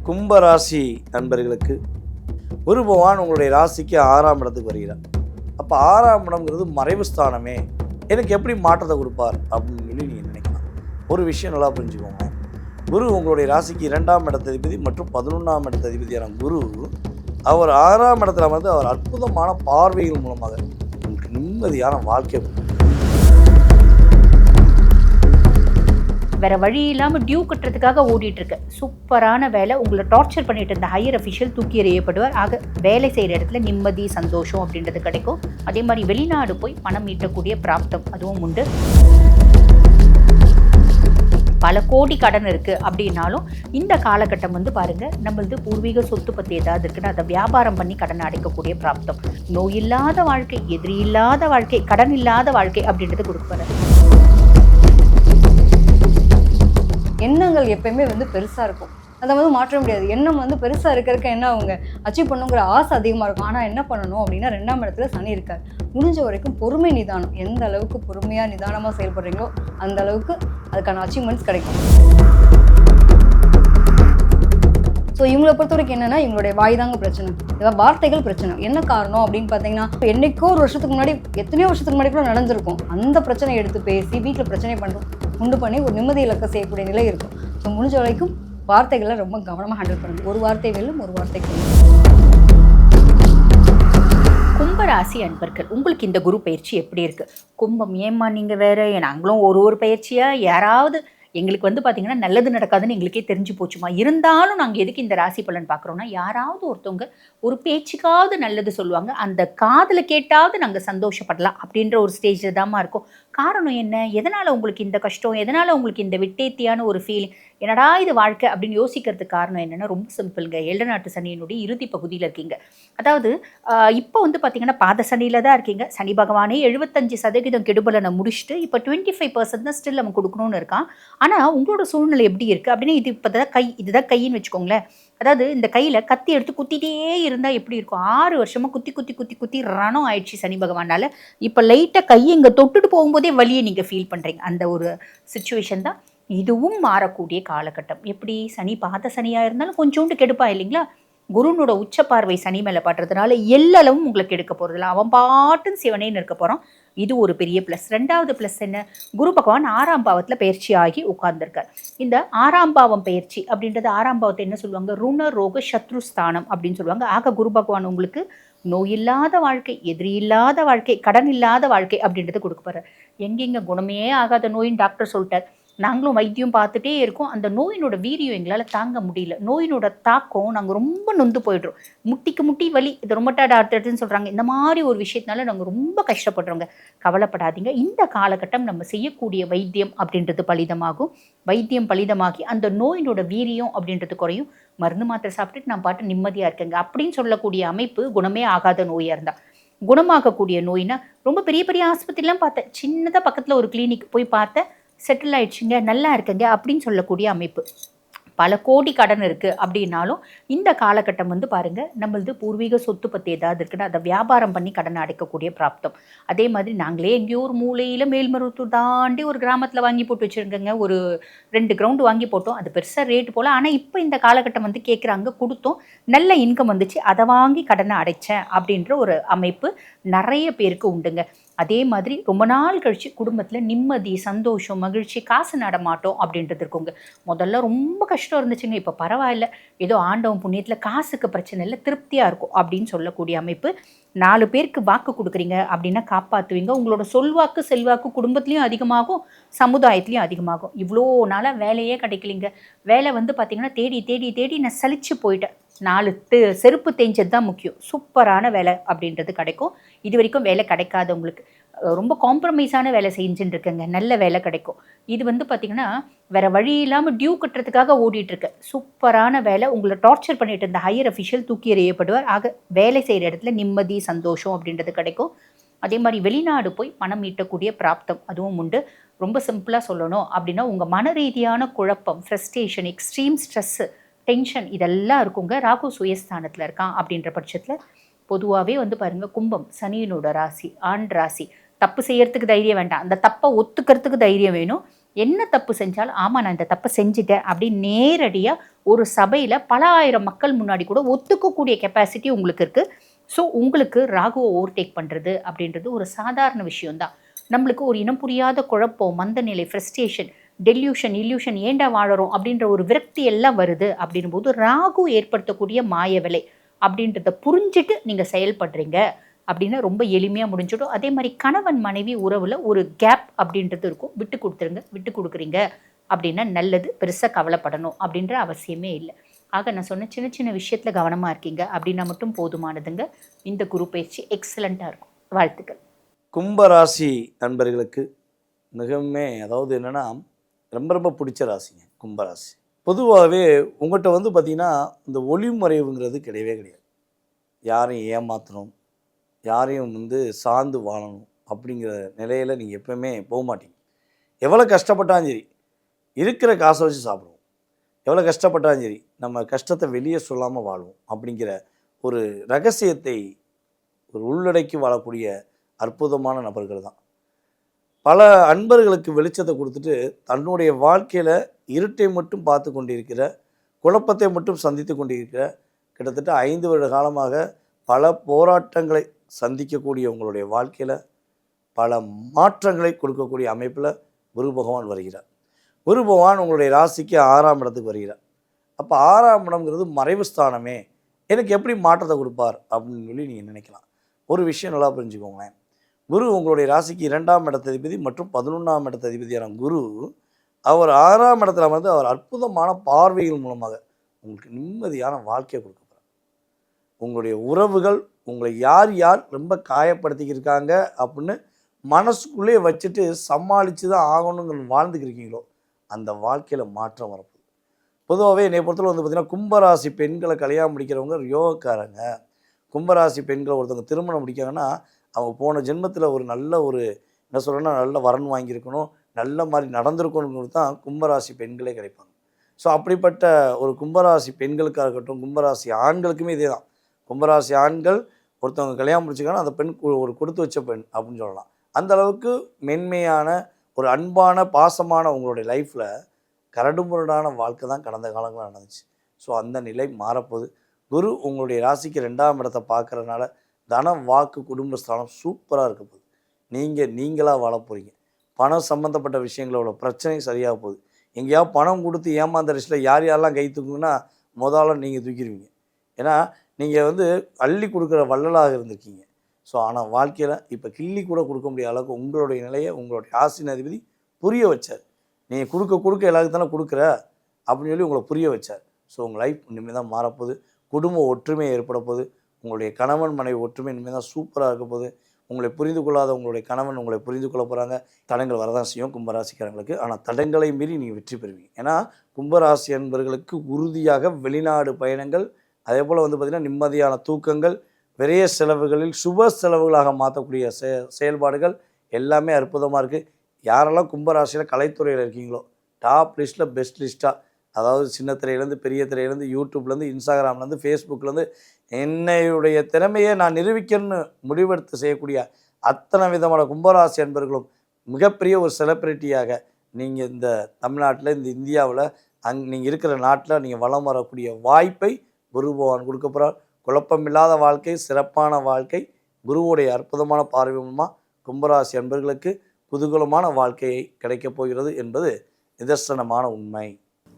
கும்பராசி நண்பர்களுக்கு குரு பகவான் உங்களுடைய ராசிக்கு 6ஆம் இடத்துக்கு வருகிறார். அப்போ 6ஆம் இடம்ங்கிறது மறைவு ஸ்தானமே, எனக்கு எப்படி மாற்றத்தை கொடுப்பார் அப்படின்னு சொல்லி நீங்கள் நினைக்கலாம். ஒரு விஷயம் நல்லா புரிஞ்சுக்கோங்க. குரு உங்களுடைய ராசிக்கு 2ஆம் இடத்ததிபதி மற்றும் 11ஆம் இடத்ததிபதியான குரு அவர் 6ஆம் இடத்துல வந்து அவர் அற்புதமான பார்வைகள் மூலமாக உங்களுக்கு நிம்மதியான வாழ்க்கை. வேற வழி இல்லாமல் டியூ கட்டுறதுக்காக ஓடிட்டு இருக்க சூப்பரான வேலை. உங்களை டார்ச்சர் பண்ணிட்டு இருந்த ஹையர் அஃபிஷியல் தூக்கி எறியப்படுவார். ஆக வேலை செய்கிற இடத்துல நிம்மதி சந்தோஷம் அப்படின்றது கிடைக்கும். அதே மாதிரி வெளிநாடு போய் பணம் ஈட்டக்கூடிய பிராப்தம் அதுவும் உண்டு. பல கோடி கடன் இருக்குது அப்படின்னாலும் இந்த காலகட்டம் வந்து பாருங்கள், நம்மளது பூர்வீக சொத்து பற்றி ஏதாவது இருக்குன்னா அதை வியாபாரம் பண்ணி கடன் அடைக்கக்கூடிய பிராப்தம். நோய் இல்லாத வாழ்க்கை, எதிரி இல்லாத வாழ்க்கை, கடன் இல்லாத வாழ்க்கை அப்படின்றது கொடுப்பாரு. எண்ணங்கள் எப்பயுமே வந்து பெருசாக இருக்கும், அதை வந்து மாற்ற முடியாது. எண்ணம் வந்து பெருசாக இருக்கிறதுக்கு என்ன அவங்க அச்சீவ் பண்ணுங்கிற ஆசை அதிகமாக இருக்கும். ஆனால் என்ன பண்ணணும் அப்படின்னா 2ஆம் இடத்துல சனி இருக்கார். முடிஞ்ச வரைக்கும் பொறுமை நிதானம், எந்த அளவுக்கு பொறுமையாக நிதானமாக செயல்படுறீங்களோ அந்த அளவுக்கு அதுக்கான அச்சீவ்மெண்ட்ஸ் கிடைக்கும். ஸோ இவங்களை பொறுத்த வரைக்கும் என்னென்னா இவங்களுடைய வாய் தாங்க பிரச்சனை, இதாவது வார்த்தைகள் பிரச்சனை. என்ன காரணம் அப்படின்னு பார்த்தீங்கன்னா, என்னைக்கோ ஒரு வருஷத்துக்கு முன்னாடி எத்தனையோ வருஷத்துக்கு முன்னாடி கூட நடந்திருக்கும். அந்த பிரச்சனையை எடுத்து பேசி வீட்டில் பிரச்சனை உண்டு பண்ணி ஒரு நிம்மதி இலக்க செய்யக்கூடிய நிலை இருக்கும். ஸோ முடிஞ்ச வரைக்கும் வார்த்தைகளை ரொம்ப கவனமாக ஹேண்டில் பண்ணுங்க. ஒரு வார்த்தை வெல்லும், ஒரு வார்த்தை கொள்ளும். கும்பராசி அன்பர்கள், உங்களுக்கு இந்த குரு பயிற்சி எப்படி இருக்குது? கும்பம் ஏம்மா நீங்கள் வேறு, நாங்களும் ஒரு பயிற்சியாக யாராவது எங்களுக்கு வந்து பார்த்திங்கன்னா நல்லது நடக்காதுன்னு எங்களுக்கே தெரிஞ்சு போச்சுமா. இருந்தாலும் நாங்கள் எதுக்கு இந்த ராசி பலன் பார்க்குறோன்னா, யாராவது ஒருத்தவங்க ஒரு பேச்சுக்காவது நல்லது சொல்லுவாங்க, அந்த காதில் கேட்டாவது நாங்கள் சந்தோஷப்படலாம் அப்படின்ற ஒரு ஸ்டேஜில் தான்மா இருக்கும். காரணம் என்ன? எதனால் உங்களுக்கு இந்த கஷ்டம், எதனால் உங்களுக்கு இந்த விட்டேத்தியான ஒரு ஃபீலிங், என்னடா இது வாழ்க்கை அப்படின்னு யோசிக்கிறதுக்கு காரணம் என்னென்னா ரொம்ப சிம்பிளுங்க. 7 நாட்டு சனியினுடைய இறுதி பகுதியில் இருக்கீங்க. அதாவது இப்போ வந்து பார்த்திங்கன்னா பாத சனியில் தான் இருக்கீங்க. சனி பகவானே 75% கெடுபலனை முடிச்சுட்டு இப்போ 25% தான் ஸ்டில் அவன் கொடுக்கணும்னு இருக்கான். ஆனால் உங்களோட சூழ்நிலை எப்படி இருக்குது அப்படின்னா, இதுதான் கைன்னு வச்சுக்கோங்களேன். அதாவது இந்த கையில் கத்தி எடுத்து குத்திட்டே இருந்தால் எப்படி இருக்கும்? 6 வருஷமாக குத்தி ரணம் ஆயிடுச்சு சனி பகவானால். இப்போ லைட்டாக கையை இங்கே தொட்டுட்டு போகும்போதே வலியை நீங்கள் ஃபீல் பண்ணுறீங்க. அந்த ஒரு சிச்சுவேஷன் தான். இதுவும் மாறக்கூடிய காலகட்டம். எப்படி? சனி பாத சனியாக இருந்தாலும் கொஞ்சோண்டு கெடுப்பா இல்லைங்களா? குருனோட உச்ச பார்வை சனி மேலே படுறதுனால எல்லளவும் உங்களுக்கு எடுக்க போகிறதில்ல. அவன் பாட்டுன்னு சிவனேன்னு இருக்க போகிறான். இது ஒரு பெரிய ப்ளஸ். 2வது ப்ளஸ் என்ன? குரு பகவான் 6ஆம் பாவத்தில் பயிற்சி ஆகி உட்கார்ந்துருக்கார். இந்த 6ஆம் பாவம் பயிற்சி அப்படின்றது 6ஆம் பாவத்தை என்ன சொல்லுவாங்க? ருண ரோக சத்ருஸ்தானம் அப்படின்னு சொல்லுவாங்க. ஆக குரு பகவான் உங்களுக்கு நோய் இல்லாத வாழ்க்கை, எதிரி இல்லாத வாழ்க்கை, கடன் இல்லாத வாழ்க்கை அப்படின்றது கொடுக்க போகிறார். எங்கெங்க குணமே ஆகாத நோயின்னு டாக்டர் சொல்லிட்டார். நாங்களும் வைத்தியம் பார்த்துட்டே இருக்கோம். அந்த நோயினோட வீரியம் எங்களால் தாங்க முடியல. நோயினோட தாக்கம் நாங்கள் ரொம்ப நொந்து போய்ட்றோம். முட்டி வலி, இது ரொம்பட்டாட் ஆர்த்தட்னு சொல்கிறாங்க. இந்த மாதிரி ஒரு விஷயத்தினால நாங்கள் ரொம்ப கஷ்டப்படுறோங்க. கவலைப்படாதீங்க. இந்த காலகட்டம் நம்ம செய்யக்கூடிய வைத்தியம் அப்படின்றது பலிதமாகும். வைத்தியம் பலிதமாகி அந்த நோயினோட வீரியம் அப்படின்றது குறையும். மருந்து மாத்திரை சாப்பிட்டுட்டு நான் பாட்டு நிம்மதியாக இருக்கேங்க அப்படின்னு சொல்லக்கூடிய அமைப்பு குணமே ஆகாத நோயாக இருந்தால். குணமாகக்கூடிய நோயினா ரொம்ப பெரிய ஆஸ்பத்திரிலாம் பார்த்தேன். சின்னதாக பக்கத்தில் ஒரு கிளினிக் போய் பார்த்தேன், செட்டில் ஆயிடுச்சுங்க, நல்லா இருக்குங்க அப்படின்னு சொல்லக்கூடிய அமைப்பு. பல கோடி கடன் இருக்குது அப்படின்னாலும் இந்த காலகட்டம் வந்து பாருங்கள், நம்மளது பூர்வீக சொத்து பற்றி ஏதாவது இருக்குன்னா அதை வியாபாரம் பண்ணி கடன் அடைக்கக்கூடிய பிராப்தம். அதே மாதிரி நாங்களே எங்கேயோ ஒரு மூலையில் மேல்மருவத்தூர் தாண்டி ஒரு கிராமத்தில் வாங்கி போட்டு வச்சுருக்கோங்க. ஒரு 2 கிரவுண்டு வாங்கி போட்டோம். அது பெருசாக ரேட்டு போல். ஆனால் இப்போ இந்த காலகட்டம் வந்து கேட்குறாங்க, கொடுத்தோம், நல்ல இன்கம் வந்துச்சு, அதை வாங்கி கடனை அடைச்சேன் அப்படின்ற ஒரு அமைப்பு நிறைய பேருக்கு உண்டுங்க. அதே மாதிரி ரொம்ப நாள் கழித்து குடும்பத்தில் நிம்மதி, சந்தோஷம், மகிழ்ச்சி, காசு நடமாட்டோம் அப்படின்றது இருக்குங்க. முதல்ல ரொம்ப கஷ்டம் இருந்துச்சுங்க, இப்போ பரவாயில்ல, ஏதோ ஆண்டவன் புண்ணியத்தில் காசுக்கு பிரச்சனை இல்லை, திருப்தியாக இருக்கும் அப்படின்னு சொல்லக்கூடிய அமைப்பு. 4 பேருக்கு வாக்கு கொடுக்குறீங்க அப்படின்னா காப்பாற்றுவீங்க. உங்களோட சொல்வாக்கு செல்வாக்கு குடும்பத்துலேயும் அதிகமாகும், சமுதாயத்துலேயும் அதிகமாகும். இவ்வளோ நாளாக வேலையே கிடைக்கலிங்க. வேலை வந்து பார்த்திங்கன்னா தேடி நான் சலிச்சு போயிட்டேன். 4 செருப்பு தேஞ்சது தான் முக்கியம். சூப்பரான வேலை அப்படின்றது கிடைக்கும். இது வரைக்கும் வேலை கிடைக்காதவங்களுக்கு ரொம்ப காம்ப்ரமைஸான வேலை செஞ்சுட்டு இருக்கேங்க, நல்ல வேலை கிடைக்கும். இது வந்து பார்த்திங்கன்னா வேறு வழி இல்லாமல் டியூ கட்டுறதுக்காக ஓடிட்டுருக்க சூப்பரான வேலை. உங்களை டார்ச்சர் பண்ணிட்டு இருந்த ஹையர் அஃபிஷியல் தூக்கி எறியப்படுவார். ஆக வேலை செய்கிற இடத்துல நிம்மதி சந்தோஷம் அப்படின்றது கிடைக்கும். அதே மாதிரி வெளிநாடு போய் பணம் ஈட்டக்கூடிய பிராப்தம் அதுவும் உண்டு. ரொம்ப சிம்பிளாக சொல்லணும் அப்படின்னா, உங்கள் மன ரீதியான குழப்பம், ஃப்ரஸ்ட்ரேஷன், எக்ஸ்ட்ரீம் ஸ்ட்ரெஸ்ஸு, டென்ஷன் இதெல்லாம் இருக்குங்க. ராகு சுயஸ்தானத்தில் இருக்கான் அப்படின்ற பட்சத்தில் பொதுவாகவே வந்து பாருங்கள், கும்பம் சனியினோட ராசி, ஆண் ராசி. தப்பு செய்யறதுக்கு தைரியம் வேண்டாம், அந்த தப்பை ஒத்துக்கிறதுக்கு தைரியம் வேணும். என்ன தப்பு செஞ்சாலும் ஆமாம் நான் இந்த தப்பை செஞ்சுட்டேன் அப்படின்னு நேரடியாக ஒரு சபையில் பல ஆயிரம் மக்கள் முன்னாடி கூட ஒத்துக்கக்கூடிய கெப்பாசிட்டி உங்களுக்கு இருக்குது. ஸோ உங்களுக்கு ராகுவை ஓவர்டேக் பண்ணுறது அப்படின்றது ஒரு சாதாரண விஷயம்தான். நம்மளுக்கு ஒரு இனம் புரியாத குழப்பம், மந்தநிலை, ஃப்ரஸ்ட்ரேஷன், டெல்யூஷன், இல்யூஷன், ஏண்டா வாழறோம் அப்படின்ற ஒரு விரக்தி எல்லாம் வருது அப்படின்னும் போது ராகு ஏற்படுத்தக்கூடிய மாய விலை அப்படின்றத புரிஞ்சுட்டு நீங்கள் செயல்படுறீங்க அப்படின்னா ரொம்ப எளிமையாக முடிஞ்சிடும். அதே மாதிரி கணவன் மனைவி உறவில் ஒரு கேப் அப்படின்றது இருக்கும். விட்டு கொடுத்துருங்க, விட்டு கொடுக்குறீங்க அப்படின்னா நல்லது, பெருசாக கவலைப்படணும் அப்படின்ற அவசியமே இல்லை. ஆக நான் சொன்ன சின்ன சின்ன விஷயத்தில் கவனமாக இருக்கீங்க அப்படின்னா மட்டும் போதுமானதுங்க. இந்த குரு பயிற்சி எக்ஸலண்ட்டாக இருக்கும். வாழ்த்துக்கள். கும்பராசி நண்பர்களுக்கு மிகவுமே அதாவது என்னென்னா ரொம்ப ரொம்ப பிடிச்ச ராசிங்க கும்பராசி. பொதுவாகவே உங்கள்கிட்ட வந்து பார்த்திங்கன்னா இந்த ஒளிமறைவுங்கிறது கிடையவே கிடையாது. யாரையும் ஏமாற்றணும், யாரையும் வந்து சார்ந்து வாழணும் அப்படிங்கிற நிலையில் நீங்கள் எப்பவுமே போக மாட்டீங்க. எவ்வளோ கஷ்டப்பட்டாலும் சரி இருக்கிற காசை வச்சு சாப்பிடுவோம், எவ்வளோ கஷ்டப்பட்டாலும் சரி நம்ம கஷ்டத்தை வெளியே சொல்லாமல் வாழ்வோம் அப்படிங்கிற ஒரு ரகசியத்தை ஒரு உள்ளடக்கி வாழக்கூடிய அற்புதமான நபர்கள் தான். பல அன்பர்களுக்கு வெளிச்சத்தை கொடுத்துட்டு தன்னுடைய வாழ்க்கையில் இருட்டை மட்டும் பார்த்து கொண்டிருக்கிற, குழப்பத்தை மட்டும் சந்தித்து கொண்டிருக்கிற, கிட்டத்தட்ட 5 வருட காலமாக பல போராட்டங்களை சந்திக்கக்கூடிய உங்களுடைய வாழ்க்கையில் பல மாற்றங்களை கொடுக்கக்கூடிய அமைப்பில் குரு பகவான் வருகிறார். குரு பகவான் உங்களுடைய ராசிக்கு 6ஆம் இடத்துக்கு வருகிறார். அப்போ 6ஆம் இடம்ங்கிறது மறைவு ஸ்தானமே, எனக்கு எப்படி மாற்றத்தை கொடுப்பார் அப்படின்னு சொல்லி நீங்கள் நினைக்கலாம். ஒரு விஷயம் நல்லா புரிஞ்சுக்கோங்களேன். குரு உங்களுடைய ராசிக்கு 2ஆம் இடத்ததிபதி மற்றும் 11ஆம் இடத்ததிபதியான குரு அவர் 6ஆம் இடத்துல வந்து அவர் அற்புதமான பார்வைகள் மூலமாக உங்களுக்கு நிம்மதியான வாழ்க்கையை கொடுக்க போகிறார். உங்களுடைய உறவுகள் உங்களை யார் யார் ரொம்ப காயப்படுத்திக்கிருக்காங்க அப்படின்னு மனசுக்குள்ளே வச்சுட்டு சமாளித்து தான் ஆகணுங்கிற வாழ்ந்துக்கிருக்கீங்களோ அந்த வாழ்க்கையில் மாற்றம் வரப்போகுது. பொதுவாகவே என்னை பொறுத்தவரை வந்து பார்த்திங்கன்னா கும்பராசி பெண்களை கல்யாணம் முடிக்கிறவங்க யோகக்காரங்க. கும்பராசி பெண்களை ஒருத்தவங்க திருமணம் முடிக்காங்கன்னா அவங்க போன ஜென்மத்தில் ஒரு நல்ல ஒரு என்ன சொல்கிறேன்னா நல்ல வரன் வாங்கியிருக்கணும், நல்ல மாதிரி நடந்திருக்கணுங்கிறது தான் கும்பராசி பெண்களே கிடைப்பாங்க. ஸோ அப்படிப்பட்ட ஒரு கும்பராசி பெண்களுக்காக இருக்கட்டும், கும்பராசி ஆண்களுக்குமே இதே தான். கும்பராசி ஆண்கள் ஒருத்தவங்க கல்யாணம் முடிச்சுக்காங்கன்னா அந்த பெண் ஒரு கொடுத்து வச்ச பெண் அப்படின்னு சொல்லலாம். அந்த அளவுக்கு மென்மையான ஒரு அன்பான பாசமான உங்களுடைய லைஃப்பில் கரடுமுரடான வாழ்க்கை தான் கடந்த காலங்களில் நடந்துச்சு. ஸோ அந்த நிலை மாறப்போகுது. குரு உங்களுடைய ராசிக்கு 2ஆம் இடத்தை பார்க்குறதுனால தனம், வாக்கு, குடும்பஸ்தானம் சூப்பராக இருக்க போகுது. நீங்களாக வாழ போகிறீங்க. பணம் சம்மந்தப்பட்ட விஷயங்களோட பிரச்சனை சரியாக போகுது. எங்கேயாவது பணம் கொடுத்து ஏமாந்த ரிஸ்ட்டில் யார் யாரெல்லாம் கை தூக்குங்கன்னா முதல்ல நீங்கள் தூக்கிடுவீங்க. ஏன்னா நீங்கள் வந்து அள்ளி கொடுக்குற வள்ளலாக இருந்திருக்கீங்க. ஸோ ஆனால் வாழ்க்கையில் இப்போ கிள்ளி கூட கொடுக்க முடியாத அளவுக்கு உங்களுடைய நிலையை உங்களுடைய ஆசின் அதிபதி புரிய வச்சார். நீங்கள் கொடுக்க எல்லாருக்கும் தானே கொடுக்குற அப்படின்னு சொல்லி உங்களை புரிய வச்சார். ஸோ உங்கள் லைஃப் இனிமேல் தான் மாறப்போகுது. குடும்ப ஒற்றுமை ஏற்பட போகுது. உங்களுடைய கணவன் மனைவி ஒற்றுமை இனிமேல் தான் சூப்பராக இருக்க போகுது. உங்களை புரிந்து கொள்ளாத உங்களுடைய கணவன் உங்களை புரிந்து கொள்ள போகிறாங்க. தடங்கள் வரதான் செய்யும் கும்பராசிக்காரங்களுக்கு. ஆனால் தடங்களை மீறி நீங்கள் வெற்றி பெறுவீங்க. ஏன்னா கும்பராசி என்பவர்களுக்கு உறுதியாக வெளிநாடு பயணங்கள், அதே போல் வந்து பார்த்திங்கன்னா நிம்மதியான தூக்கங்கள், விரைய செலவுகளில் சுப செலவுகளாக மாற்றக்கூடிய செயல்பாடுகள் எல்லாமே அற்புதமாக இருக்குது. யாரெல்லாம் கும்பராசியில் கலைத்துறையில் இருக்கீங்களோ டாப் லிஸ்ட்டில் பெஸ்ட் லிஸ்ட்டாக, அதாவது சின்ன திரையிலேருந்து பெரிய திரையிலேருந்து யூடியூப்லேருந்து இன்ஸ்டாகிராம்லேருந்து ஃபேஸ்புக்லேருந்து என்னையுடைய திறமையை நான் நிரூபிக்கணும்னு முடிவெடுத்து செய்யக்கூடிய அத்தனை விதமான கும்பராசி அன்பர்களும் மிகப்பெரிய ஒரு செலிப்ரிட்டியாக நீங்கள் இந்த தமிழ்நாட்டில், இந்த இந்தியாவில், நீங்கள் இருக்கிற நாட்டில் நீங்கள் வளம் வரக்கூடிய வாய்ப்பை குரு பகவான் கொடுக்க போகிறார். குழப்பமில்லாத வாழ்க்கை, சிறப்பான வாழ்க்கை, குருவுடைய அற்புதமான பார்வை மூலமாக கும்பராசி அன்பர்களுக்கு குதூகலமான வாழ்க்கையை கிடைக்கப் போகிறது என்பது நிதர்சனமான உண்மை.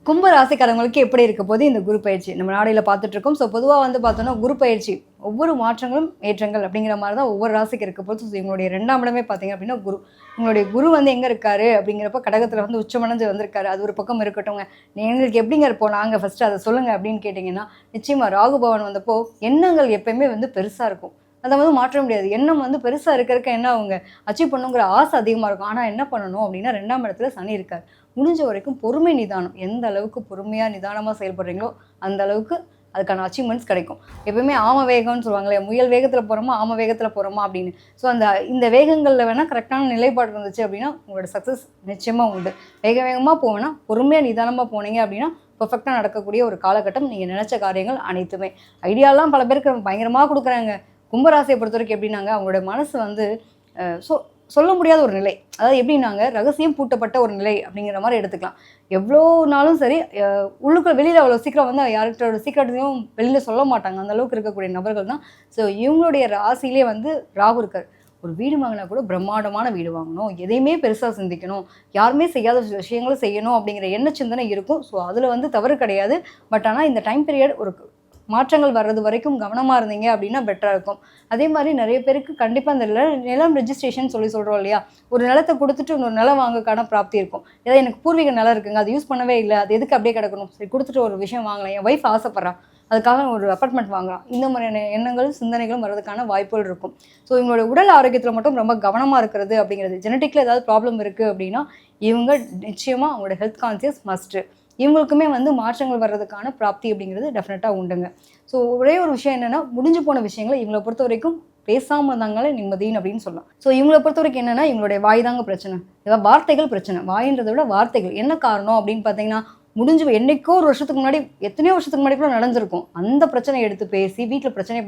கும்ப ராசிக்காரங்களுக்கு எப்படி இருக்க போது இந்த குரு பயிற்சி நம்ம நாடையில் பார்த்துட்டு இருக்கோம். ஸோ பொதுவாக வந்து பார்த்தோன்னா குரு பயிற்சி ஒவ்வொரு மாற்றங்களும் ஏற்றங்கள் அப்படிங்கிற மாதிரி தான் ஒவ்வொரு ராசிக்கு இருக்க போது. ஸோ இவங்களுடைய 2ஆம் இடமே பார்த்தீங்க அப்படின்னா குரு, உங்களுடைய குரு வந்து எங்கே இருக்காரு அப்படிங்கிறப்ப கடகத்தில் வந்து உச்சமடைஞ்சு வந்திருக்காரு. அது ஒரு பக்கம் இருக்கட்டும்ங்க. எங்களுக்கு எப்படிங்க இருப்போம் நாங்கள் ஃபஸ்ட்டு அதை சொல்லுங்கள் அப்படின்னு கேட்டிங்கன்னா, நிச்சயமாக ராகு பவன் வந்தப்போ எண்ணங்கள் எப்பயுமே வந்து பெருசாக இருக்கும். அதை வந்து மாற்ற முடியாது. எண்ணம் வந்து பெருசாக இருக்கிறதுக்கு என்ன அவங்க அச்சீவ் பண்ணுங்கிற ஆசை அதிகமாக இருக்கும். ஆனால் என்ன பண்ணணும் அப்படின்னா 2ஆம் இடத்துல சனி இருக்கார். முடிஞ்ச வரைக்கும் பொறுமை நிதானம், எந்த அளவுக்கு பொறுமையாக நிதானமாக செயல்படுறீங்களோ அந்த அளவுக்கு அதுக்கான அச்சீவ்மெண்ட்ஸ் கிடைக்கும். எப்பவுமே ஆம வேகம்னு சொல்லுவாங்களே, முயல் வேகத்தில் போகிறோமா ஆம வேகத்தில் போகிறோமா அப்படின்னு. ஸோ இந்த வேகங்களில் வேணால் கரெக்டான நிலைப்பாடு இருந்துச்சு அப்படின்னா உங்களோட சக்ஸஸ் நிச்சயமாக உண்டு. வேகமாக போவேன்னா பொறுமையாக நிதானமாக போனீங்க அப்படின்னா பர்ஃபெக்டாக நடக்கக்கூடிய ஒரு காலகட்டம். நீங்கள் நினச்ச காரியங்கள் அனைத்துமே ஐடியாலாம் பல பேருக்கு பயங்கரமாக கொடுக்குறாங்க. கும்பராசியை பொறுத்த வரைக்கும் எப்படின்னாங்க, அவங்களோட மனசு வந்து ஸோ சொல்ல முடியாத ஒரு நிலை. அதாவது எப்படின்னாங்க, ரகசியம் பூட்டப்பட்ட ஒரு நிலை அப்படிங்கிற மாதிரி எடுத்துக்கலாம். எவ்வளோ நாளும் சரி உள்ளுக்குள்ள வெளியில் அவ்வளோ சீக்கிரம் வந்து யார்கிட்டோட சீக்கிரத்தையும் வெளியில் சொல்ல மாட்டாங்க. அந்த அளவுக்கு இருக்கக்கூடிய நபர்கள் தான். ஸோ இவங்களுடைய ராசியிலே வந்து ராகு இருக்கார். ஒரு வீடு வாங்கினா கூட பிரம்மாண்டமான வீடு வாங்கணும், எதையுமே பெருசாக சிந்திக்கணும், யாருமே செய்யாத விஷயங்களும் செய்யணும் அப்படிங்கிற எண்ண சிந்தனை இருக்கும். ஸோ அதில் வந்து தவறு கிடையாது. பட் ஆனால் இந்த டைம் பீரியட் ஒரு மாற்றங்கள் வர்றது வரைக்கும் கவனமாக இருந்தீங்க அப்படின்னா பெட்டராக இருக்கும். அதே மாதிரி நிறைய பேருக்கு கண்டிப்பாக இந்த நிலம் ரெஜிஸ்ட்ரேஷன் சொல்கிறோம் இல்லையா, ஒரு நிலத்தை கொடுத்துட்டு இன்னொரு நிலம் வாங்கக்கான பிராப்தி இருக்கும். ஏதாவது எனக்கு பூர்வீக நிலம் இருக்குங்க, அது யூஸ் பண்ணவே இல்லை, அது எதுக்கு அப்படியே கிடக்கணும், சரி கொடுத்துட்டு ஒரு விஷயம் வாங்கலாம், என் ஒய்ஃப் ஆசைப்பட்றான் அதுக்காக ஒரு அப்பார்ட்மெண்ட் வாங்கலாம், இந்த மாதிரியான எண்ணங்களும் சிந்தனைகளும் வர்றதுக்கான வாய்ப்புகள் இருக்கும். ஸோ இவங்களோட உடல் ஆரோக்கியத்தில் மட்டும் ரொம்ப கவனமாக இருக்கிறது அப்படிங்கிறது, ஜெனட்டிக்கில் ஏதாவது ப்ராப்ளம் இருக்குது அப்படின்னா இவங்க நிச்சயமாக அவங்களோட ஹெல்த் கான்சியஸ் மஸ்ட்டு. இவங்களுக்குமே வந்து மாற்றங்கள் வர்றதுக்கான பிராப்தி அப்படிங்கிறது டெஃபினட்டாக உண்டுங்க. ஸோ ஒரே ஒரு விஷயம் என்னென்னா, முடிஞ்சு போன விஷயங்களை இவங்களை பொறுத்த வரைக்கும் பேசாமல் இருந்தாங்களே நிம்மதின்னு அப்படின்னு சொல்லலாம். ஸோ இவங்களை பொறுத்த வரைக்கும் என்னென்னா, இவங்களுடைய வாய் தாங்க பிரச்சனை, ஏதாவது வார்த்தைகள் பிரச்சனை. வாயின்றதை விட வார்த்தைகள். என்ன காரணம் அப்படின்னு பார்த்தீங்கன்னா, முடிஞ்சு என்னைக்கோ ஒரு வருஷத்துக்கு முன்னாடி, எத்தனையோ வருஷத்துக்கு முன்னாடி கூட நடந்திருக்கும். அந்த பிரச்சனையை எடுத்து பேசி வீட்டில் பிரச்சனை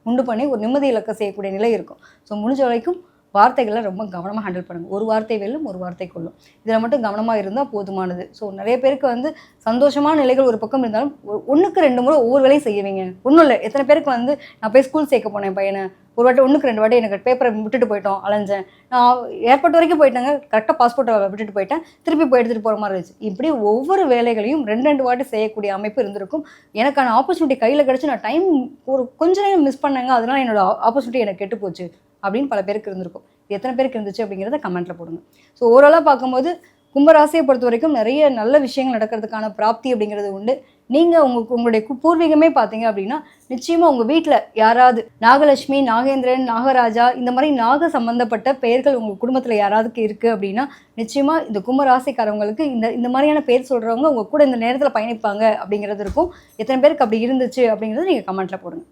உண்டு பண்ணி ஒரு நிம்மதி இலக்க செய்யக்கூடிய நிலை இருக்கும். ஸோ முடிஞ்ச வரைக்கும் வார்த்தைகளை ரொம்ப கவனமாக ஹேண்டில் பண்ணுங்கள். ஒரு வார்த்தை வெல்லும், ஒரு வார்த்தை கொள்ளும். இதில் மட்டும் கவனமாக இருந்தால் போதுமானது. ஸோ நிறைய பேருக்கு வந்து சந்தோஷமான நிலைகள் ஒரு பக்கம் இருந்தாலும் 1க்கு 2 முறை ஒவ்வொரு வேலையும் செய்வீங்க. ஒன்றும் இல்லை, எத்தனை பேருக்கு வந்து நான் போய் ஸ்கூல் சேர்க்க போனேன் பையனை, ஒரு வாட்டி 1க்கு 2 வாட்டி எனக்கு பேப்பரை விட்டுட்டு போயிட்டோம், அலைஞ்சேன், நான் ஏர்போர்ட் வரைக்கும் போயிட்டேங்க, கரெக்டாக பாஸ்போர்ட்டை விட்டுட்டு போயிட்டேன், திருப்பி போய் எடுத்துகிட்டு போகிற மாதிரி இருந்துச்சு. இப்படி ஒவ்வொரு வேலைகளையும் 2 வாட்டி செய்யக்கூடிய அமைப்பு இருந்திருக்கும். எனக்கான ஆப்பர்ச்சுனிட்டி கையில் கிடச்சி நான் டைம் ஒரு கொஞ்ச நேரம் மிஸ் பண்ணேங்க, அதனால் என்னோட ஆப்பர்ச்சுனிட்டி எனக்கு கெட்டு போச்சு அப்படின்னு பல பேருக்கு இருந்திருக்கும். எத்தனை பேருக்கு இருந்துச்சு அப்படிங்கிறத கமெண்ட்டில் போடுங்க. ஸோ ஓவராலாக பார்க்கும்போது கும்பராசியை பொறுத்த வரைக்கும் நிறைய நல்ல விஷயங்கள் நடக்கிறதுக்கான பிராப்தி அப்படிங்கிறது உண்டு. நீங்கள் உங்களுடைய பூர்வீகமே பார்த்தீங்க அப்படின்னா நிச்சயமாக உங்கள் வீட்டில் யாராவது நாகலட்சுமி, நாகேந்திரன், நாகராஜா இந்த மாதிரி நாக சம்மந்தப்பட்ட பெயர்கள் உங்கள் குடும்பத்தில் யாராவதுக்கு இருக்குது அப்படின்னா நிச்சயமாக இந்த கும்பராசிக்காரவங்களுக்கு இந்த மாதிரியான பேர் சொல்கிறவங்க உங்கள் கூட இந்த நேரத்தில் பயணிப்பாங்க அப்படிங்கிறது இருக்கும். எத்தனை பேருக்கு அப்படி இருந்துச்சு அப்படிங்கிறது நீங்கள் கமெண்ட்டில் போடுங்க.